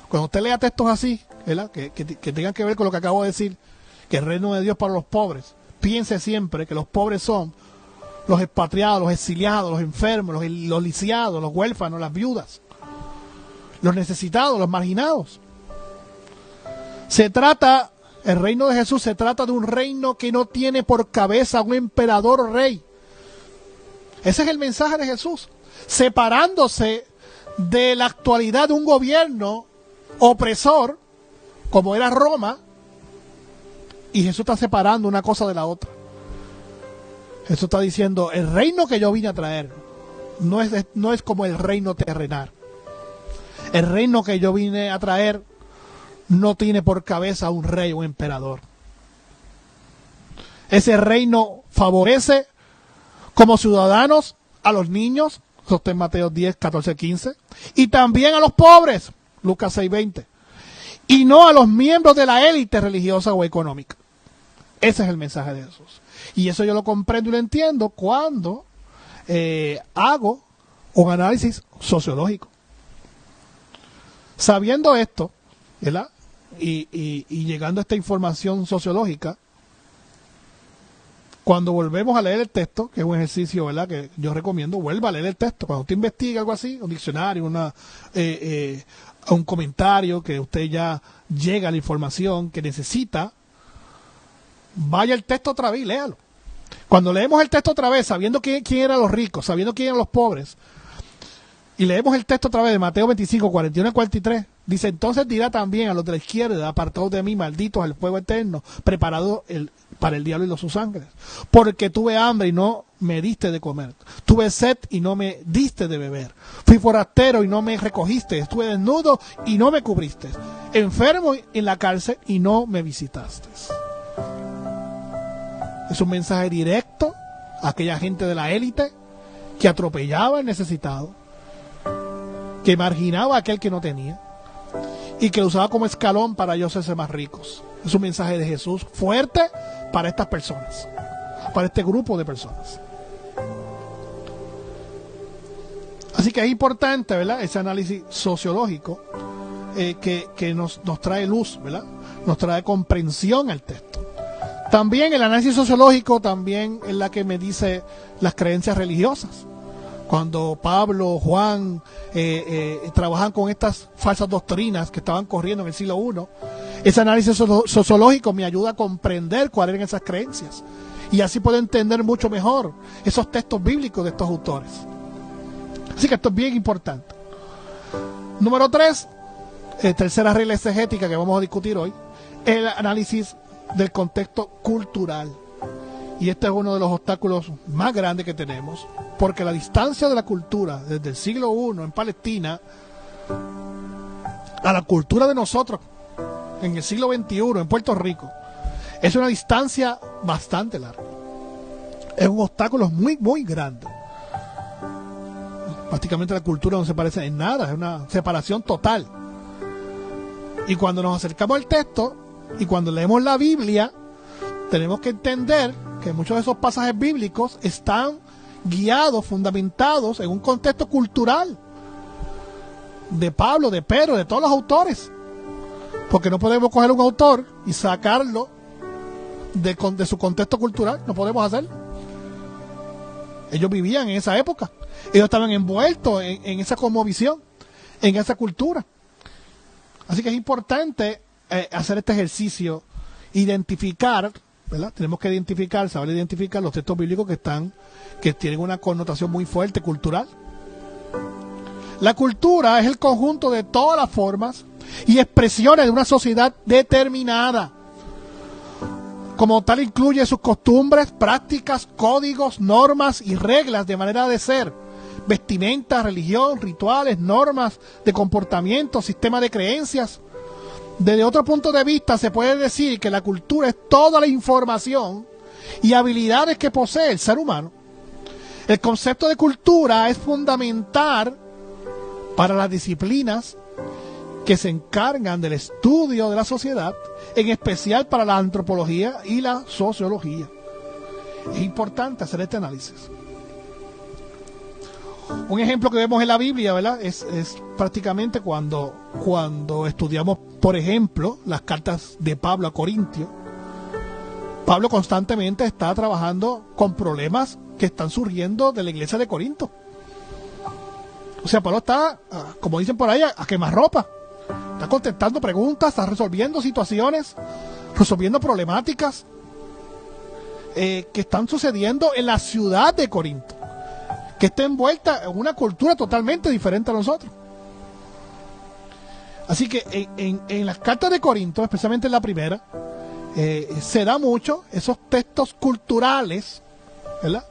Cuando usted lea textos así, ¿verdad? Que tengan que ver con lo que acabo de decir, que el reino de Dios para los pobres, piense siempre que los pobres son los expatriados, los exiliados, los enfermos, los lisiados, los huérfanos, las viudas, los necesitados, los marginados. El reino de Jesús se trata de un reino que no tiene por cabeza un emperador o rey. Ese es el mensaje de Jesús, separándose de la actualidad de un gobierno opresor, como era Roma, y Jesús está separando una cosa de la otra. Jesús está diciendo, el reino que yo vine a traer no es como el reino terrenal. El reino que yo vine a traer no tiene por cabeza un rey o un emperador. Ese reino favorece como ciudadanos a los niños, eso está en Mateo 10, 14, 15, y también a los pobres, Lucas 6, 20, y no a los miembros de la élite religiosa o económica. Ese es el mensaje de Jesús. Y eso yo lo comprendo y lo entiendo cuando hago un análisis sociológico. Sabiendo esto, ¿verdad? Y llegando a esta información sociológica, cuando volvemos a leer el texto, que es un ejercicio, ¿verdad?, que yo recomiendo, vuelva a leer el texto. Cuando usted investiga algo así, un diccionario, un comentario, que usted ya llega a la información que necesita, vaya el texto otra vez y léalo. Cuando leemos el texto otra vez, sabiendo quién eran los ricos, sabiendo quién eran los pobres, y leemos el texto otra vez de Mateo 25, 41 y 43, dice, entonces dirá también a los de la izquierda, apartados de mí, malditos al fuego eterno, preparado para el diablo y sus ángeles. Porque tuve hambre y no me diste de comer. Tuve sed y no me diste de beber. Fui forastero y no me recogiste. Estuve desnudo y no me cubriste. Enfermo en la cárcel y no me visitaste. Es un mensaje directo a aquella gente de la élite que atropellaba al necesitado, que marginaba a aquel que no tenía y que lo usaba como escalón para ellos hacerse más ricos. Es un mensaje de Jesús fuerte para estas personas, para este grupo de personas. Así que es importante, ¿verdad?, ese análisis sociológico que nos trae luz, ¿verdad?, nos trae comprensión al texto. También el análisis sociológico también es la que me dice las creencias religiosas. Cuando Pablo, Juan trabajan con estas falsas doctrinas que estaban corriendo en el siglo I, ese análisis sociológico me ayuda a comprender cuáles eran esas creencias. Y así puedo entender mucho mejor esos textos bíblicos de estos autores. Así que esto es bien importante. Número 3, tercera regla exegética que vamos a discutir hoy, el análisis del contexto cultural. Y este es uno de los obstáculos más grandes que tenemos, porque la distancia de la cultura desde el siglo I en Palestina a la cultura de nosotros en el siglo XXI en Puerto Rico es una distancia bastante larga. Es un obstáculo muy, muy grande. Prácticamente la cultura no se parece en nada, es una separación total. Y cuando nos acercamos al texto y cuando leemos la Biblia, tenemos que entender que muchos de esos pasajes bíblicos están guiados, fundamentados en un contexto cultural de Pablo, de Pedro, de todos los autores, porque no podemos coger un autor y sacarlo de su contexto cultural, no podemos hacerlo. Ellos vivían en esa época, ellos estaban envueltos en esa cosmovisión, en esa cultura. Así que es importante hacer este ejercicio, identificar, ¿verdad? Tenemos que saber identificar los textos bíblicos que tienen una connotación muy fuerte cultural. La cultura es el conjunto de todas las formas y expresiones de una sociedad determinada. Como tal incluye sus costumbres, prácticas, códigos, normas y reglas de manera de ser, vestimenta, religión, rituales, normas de comportamiento, sistema de creencias. Desde otro punto de vista se puede decir que la cultura es toda la información y habilidades que posee el ser humano. El concepto de cultura es fundamental para las disciplinas que se encargan del estudio de la sociedad, en especial para la antropología y la sociología. Es importante hacer este análisis. Un ejemplo que vemos en la Biblia, ¿verdad? Es prácticamente cuando estudiamos, por ejemplo, las cartas de Pablo a Corintios. Pablo constantemente está trabajando con problemas que están surgiendo de la iglesia de Corinto. O sea, Pablo está, como dicen por ahí, a quemarropa. Está contestando preguntas, está resolviendo situaciones, resolviendo problemáticas que están sucediendo en la ciudad de Corinto, que está envuelta en una cultura totalmente diferente a nosotros. Así que en las cartas de Corinto, especialmente en la primera, se da mucho esos textos culturales, ¿verdad?,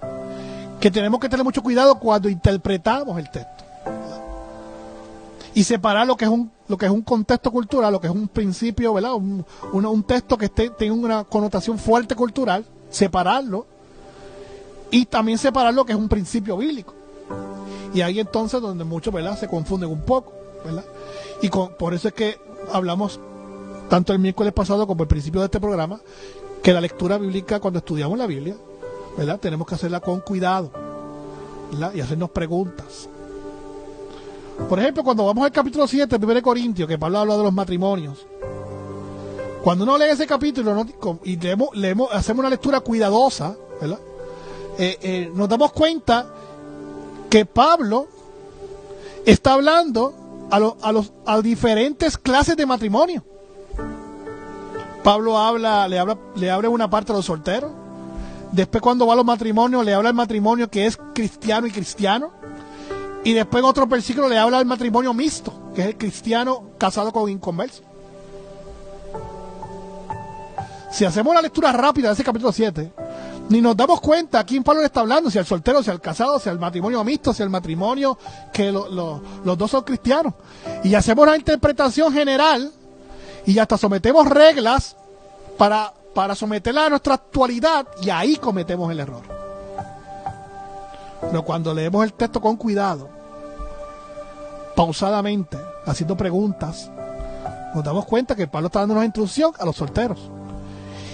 que tenemos que tener mucho cuidado cuando interpretamos el texto, ¿verdad?, y separar lo que es un contexto cultural, lo que es un principio, ¿verdad?, un texto que tenga una connotación fuerte cultural, separarlo, y también separar lo que es un principio bíblico. Y ahí entonces donde muchos, ¿verdad?, se confunden un poco, ¿verdad? Y por eso es que hablamos tanto el miércoles pasado como el principio de este programa, que la lectura bíblica, cuando estudiamos la Biblia, ¿verdad?, tenemos que hacerla con cuidado, ¿verdad?, y hacernos preguntas. Por ejemplo, cuando vamos al capítulo 7 de 1 Corintios, que Pablo habla de los matrimonios, cuando uno lee ese capítulo, ¿no?, y hacemos una lectura cuidadosa, ¿verdad?, nos damos cuenta que Pablo está hablando a diferentes clases de matrimonio. Pablo le habla una parte a los solteros. Después, cuando va a los matrimonios, le habla al matrimonio que es cristiano y cristiano. Y después en otro versículo le habla al matrimonio mixto, que es el cristiano casado con inconverso. Si hacemos la lectura rápida de ese capítulo 7, ni nos damos cuenta a quién Pablo le está hablando, si al soltero, si al casado, si al matrimonio mixto, si al matrimonio que los dos son cristianos. Y hacemos una interpretación general y hasta sometemos reglas para someterla a nuestra actualidad, y ahí cometemos el error. Pero cuando leemos el texto con cuidado, pausadamente, haciendo preguntas, nos damos cuenta que Pablo está dando una instrucción a los solteros.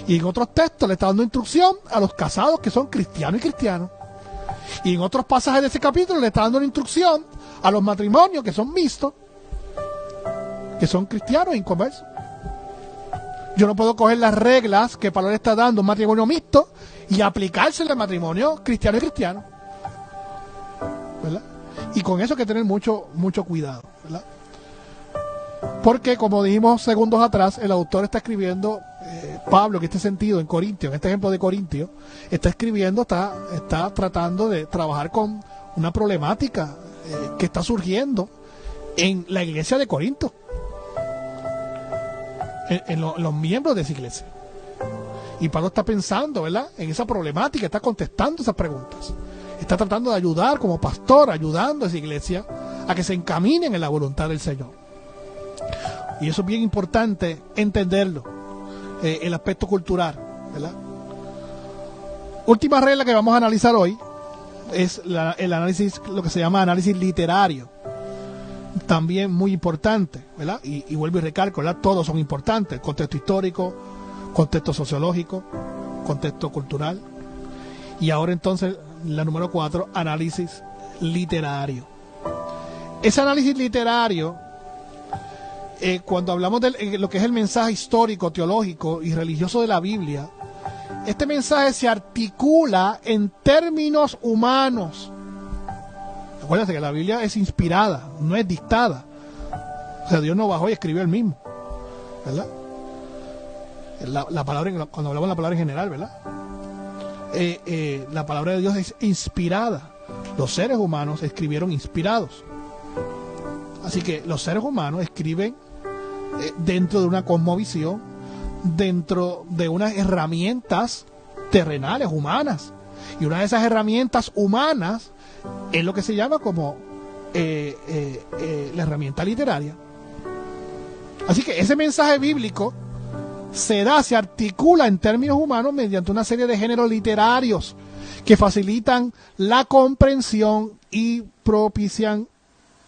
Y en otros textos le está dando instrucción a los casados que son cristianos y cristianos. Y en otros pasajes de ese capítulo le está dando una instrucción a los matrimonios que son mixtos, que son cristianos e inconversos. Yo no puedo coger las reglas que Pablo le está dando a un matrimonio mixto y aplicárselas al matrimonio cristiano y cristiano, ¿verdad? Y con eso hay que tener mucho cuidado, ¿verdad? Porque, como dijimos segundos atrás, el autor está escribiendo, Pablo, en este sentido, en Corintios, en este ejemplo de Corintios, está tratando de trabajar con una problemática que está surgiendo en la iglesia de Corinto, en los miembros de esa iglesia. Y Pablo está pensando, ¿verdad?, en esa problemática, está contestando esas preguntas. Está tratando de ayudar como pastor, ayudando a esa iglesia a que se encaminen en la voluntad del Señor. Y eso es bien importante entenderlo, el aspecto cultural, ¿verdad? Última regla que vamos a analizar hoy es el análisis, lo que se llama análisis literario. También muy importante, ¿verdad? Y vuelvo y recalco, ¿verdad?, todos son importantes: el contexto histórico, contexto sociológico, contexto cultural. Y ahora entonces, la número 4, análisis literario. Ese análisis literario, cuando hablamos de lo que es el mensaje histórico, teológico y religioso de la Biblia, este mensaje se articula en términos humanos. Acuérdense que la Biblia es inspirada, no es dictada. O sea, Dios no bajó y escribió él mismo, ¿verdad? La palabra, cuando hablamos de la palabra en general, ¿verdad? La palabra de Dios es inspirada. Los seres humanos escribieron inspirados. Así que los seres humanos escriben dentro de una cosmovisión, dentro de unas herramientas terrenales, humanas. Y una de esas herramientas humanas es lo que se llama como la herramienta literaria. Así que ese mensaje bíblico se articula en términos humanos mediante una serie de géneros literarios que facilitan la comprensión y propician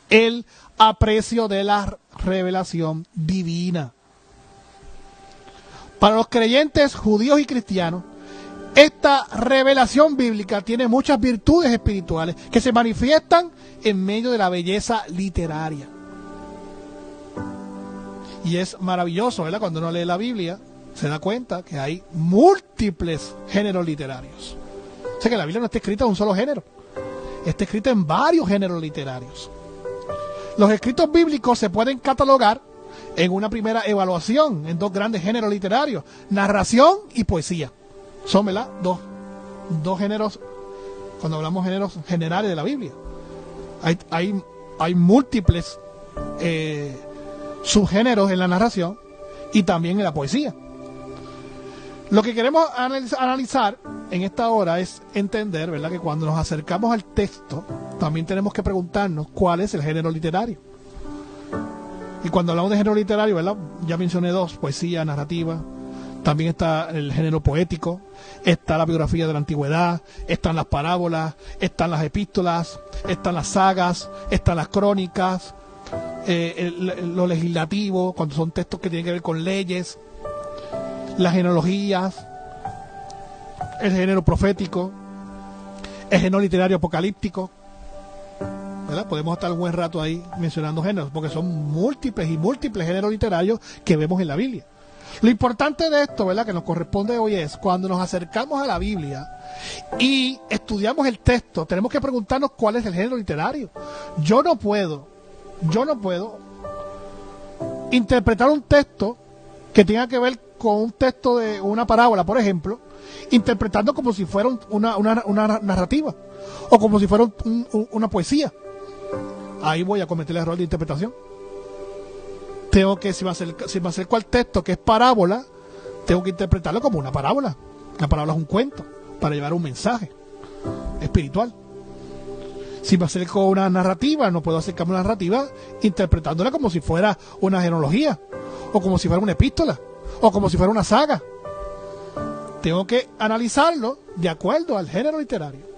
el aprecio de la revelación divina. Para los creyentes judíos y cristianos, esta revelación bíblica tiene muchas virtudes espirituales que se manifiestan en medio de la belleza literaria. Y es maravilloso, ¿verdad? Cuando uno lee la Biblia, se da cuenta que hay múltiples géneros literarios. O sea que la Biblia no está escrita en un solo género, está escrita en varios géneros literarios. Los escritos bíblicos se pueden catalogar en una primera evaluación en dos grandes géneros literarios: narración y poesía. Son, ¿verdad?, dos géneros, cuando hablamos géneros generales de la Biblia. Hay múltiples subgéneros en la narración y también en la poesía. Lo que queremos analizar en esta hora es entender, ¿verdad?, que cuando nos acercamos al texto también tenemos que preguntarnos cuál es el género literario. Y cuando hablamos de género literario, ¿verdad?, ya mencioné dos: poesía, narrativa. También está el género poético, está la biografía de la antigüedad, están las parábolas, están las epístolas, están las sagas, están las crónicas, lo legislativo, cuando son textos que tienen que ver con leyes, las genealogías, el género profético, el género literario apocalíptico, ¿verdad? Podemos estar un buen rato ahí mencionando géneros, porque son múltiples y múltiples géneros literarios que vemos en la Biblia. Lo importante de esto, ¿verdad?, que nos corresponde hoy es, cuando nos acercamos a la Biblia y estudiamos el texto, tenemos que preguntarnos cuál es el género literario. Yo no puedo interpretar un texto que tenga que ver con un texto de una parábola, por ejemplo, interpretando como si fuera una narrativa o como si fuera una poesía. Ahí voy a cometer el error de interpretación. Tengo que, si me acerco al texto que es parábola, tengo que interpretarlo como una parábola. La parábola es un cuento para llevar un mensaje espiritual. Si me acerco a una narrativa, no puedo acercarme a una narrativa interpretándola como si fuera una genealogía, o como si fuera una epístola, o como si fuera una saga. Tengo que analizarlo de acuerdo al género literario.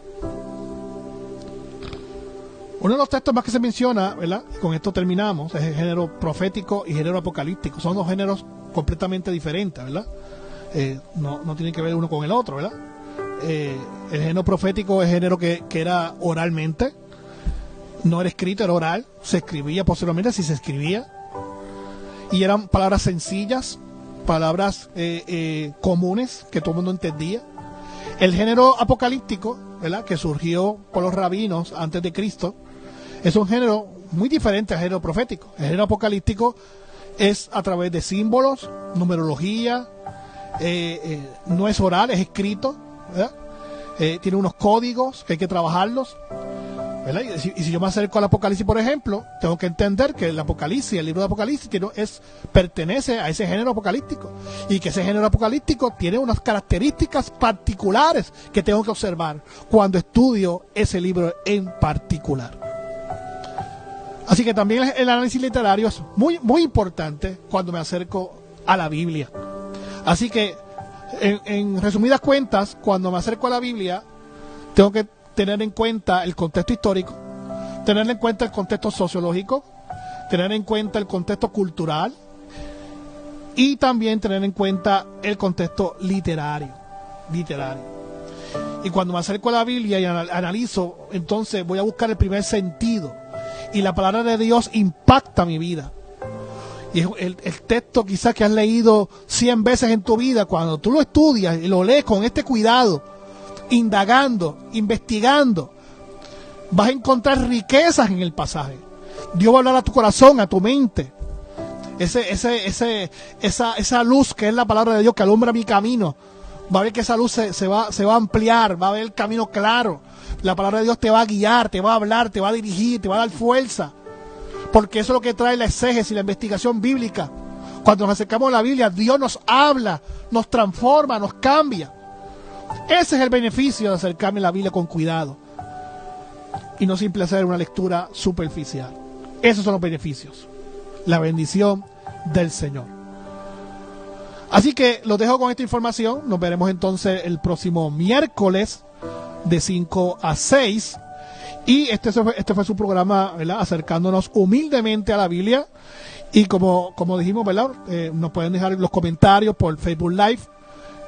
Uno de los textos más que se menciona, ¿verdad?, y con esto terminamos, es el género profético y género apocalíptico. Son dos géneros completamente diferentes, ¿verdad? No tienen que ver uno con el otro, ¿verdad? El género profético es género que era oralmente, no era escrito, era oral, se escribía posteriormente, si se escribía, y eran palabras sencillas, palabras comunes que todo el mundo entendía. El género apocalíptico, ¿verdad?, que surgió por los rabinos antes de Cristo, es un género muy diferente al género profético. El género apocalíptico es a través de símbolos, numerología, no es oral, es escrito, ¿verdad? Tiene unos códigos que hay que trabajarlos, ¿verdad? Y si yo me acerco al Apocalipsis, por ejemplo, tengo que entender que el Apocalipsis, el libro de Apocalipsis, pertenece a ese género apocalíptico, y que ese género apocalíptico tiene unas características particulares que tengo que observar cuando estudio ese libro en particular. Así que también el análisis literario es muy, muy importante cuando me acerco a la Biblia. Así que, en resumidas cuentas, cuando me acerco a la Biblia, tengo que tener en cuenta el contexto histórico, tener en cuenta el contexto sociológico, tener en cuenta el contexto cultural y también tener en cuenta el contexto literario. Y cuando me acerco a la Biblia y analizo, entonces voy a buscar el primer sentido, y la palabra de Dios impacta mi vida. Y el texto quizás que has leído 100 veces en tu vida, cuando tú lo estudias y lo lees con este cuidado, indagando, investigando, vas a encontrar riquezas en el pasaje. Dios va a hablar a tu corazón, a tu mente. Esa luz que es la palabra de Dios que alumbra mi camino, va a ver que esa luz se va a ampliar, va a ver el camino claro. La palabra de Dios te va a guiar, te va a hablar, te va a dirigir, te va a dar fuerza porque eso es lo que trae la exégesis y la investigación bíblica. Cuando nos acercamos a la Biblia, Dios nos habla, nos transforma, nos cambia. Ese es el beneficio de acercarme a la Biblia con cuidado y no simple hacer una lectura superficial. Esos son los beneficios, la bendición del Señor. Así que los dejo con esta información. Nos veremos entonces el próximo miércoles de 5 a 6. Y este fue su programa, ¿verdad? Acercándonos humildemente a la Biblia. Y como dijimos, ¿verdad? Nos pueden dejar los comentarios por Facebook Live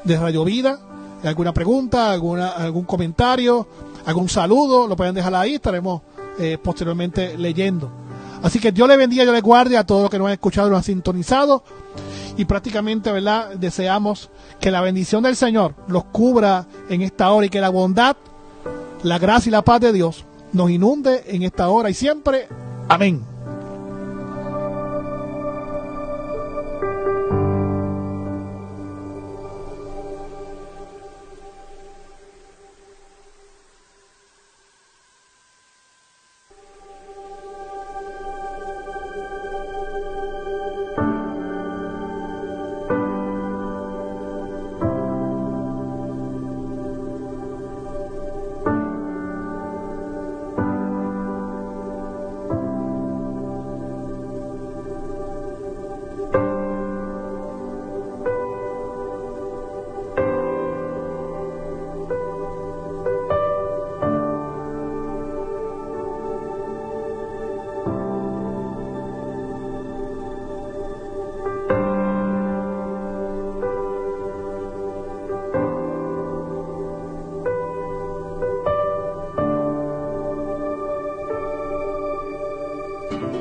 de Radio Vida. Alguna pregunta, algún comentario, algún saludo, lo pueden dejar ahí. Estaremos posteriormente leyendo. Así que Dios les bendiga, Dios les guarde a todos los que nos han escuchado y nos han sintonizado. Y prácticamente, ¿verdad? Deseamos que la bendición del Señor los cubra en esta hora y que la bondad, la gracia y la paz de Dios nos inunde en esta hora y siempre. Amén.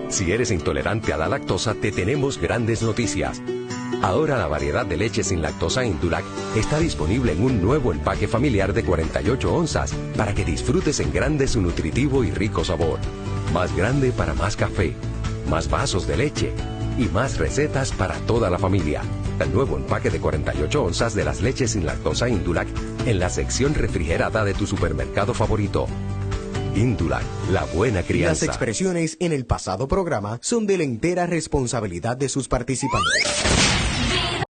Si eres intolerante a la lactosa, te tenemos grandes noticias. Ahora la variedad de leche sin lactosa Indulac está disponible en un nuevo empaque familiar de 48 onzas para que disfrutes en grande su nutritivo y rico sabor. Más grande para más café, más vasos de leche y más recetas para toda la familia. El nuevo empaque de 48 onzas de las leches sin lactosa Indulac en la sección refrigerada de tu supermercado favorito. Indulac, la buena crianza. Las expresiones en el pasado programa son de la entera responsabilidad de sus participantes.